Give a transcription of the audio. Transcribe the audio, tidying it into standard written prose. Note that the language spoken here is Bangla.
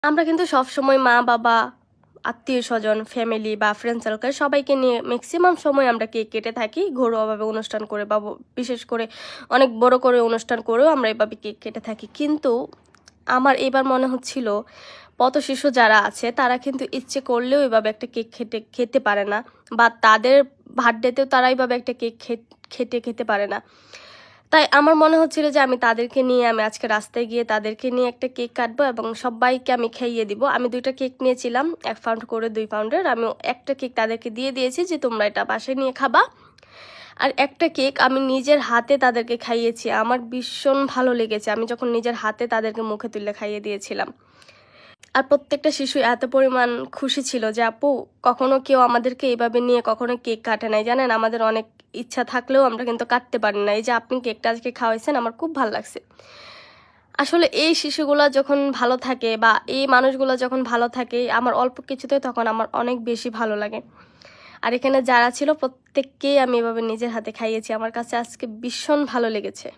আমরা কিন্তু সবসময় মা বাবা, আত্মীয় স্বজন, ফ্যামিলি বা ফ্রেন্ড সার্কেল সবাইকে নিয়ে ম্যাক্সিমাম সময় আমরা কেক কেটে থাকি ঘরোয়াভাবে অনুষ্ঠান করে বা বিশেষ করে অনেক বড় করে অনুষ্ঠান করেও আমরা এভাবে কেক কেটে থাকি। কিন্তু আমার এবার মনে হচ্ছিল পথ শিশু যারা আছে তারা কিন্তু ইচ্ছে করলেও এভাবে একটা কেক খেতে পারে না, বা তাদের বার্থডেতেও তারা এইভাবে একটা কেক খেতে পারে না। তাই আমার মনে হচ্ছিল যে আমি তাদেরকে নিয়ে আমি আজকে রাস্তায় গিয়ে তাদেরকে নিয়ে একটা কেক কাটবো এবং সবাইকে আমি খাইয়ে দিব। আমি 2টা কেক নিয়েছিলাম, 1 পাউন্ড করে 2 পাউন্ডের। আমি একটা কেক তাদেরকে দিয়ে দিয়েছি যে তোমরা এটা বাসায় নিয়ে খাবা, আর একটা কেক আমি নিজের হাতে তাদেরকে খাইয়েছি। আমার ভীষণ ভালো লেগেছে আমি যখন নিজের হাতে তাদেরকে মুখে তুলে খাইয়ে দিয়েছিলাম। আর প্রত্যেকটা শিশু এত পরিমাণ খুশি ছিল যে আপু কখনো কেউ আমাদেরকে এভাবে নিয়ে কখনো কেক কাটে নাই, জানেন আমাদের অনেক ইচ্ছা থাকলেও আমরা কিন্তু কাটতে পারি না। এই যে আপনি কেকটা আজকে খাওয়াইছেন আমার খুব ভালো লাগছে। আসলে এই শিশুগুলা যখন ভালো থাকে বা এই মানুষগুলো যখন ভালো থাকে আমার অল্প কিছুতে, তখন আমার অনেক বেশি ভালো লাগে। আর এখানে যারা ছিল প্রত্যেককেই আমি এভাবে নিজের হাতে খাইয়েছি। আমার কাছে আজকে ভীষণ ভালো লেগেছে।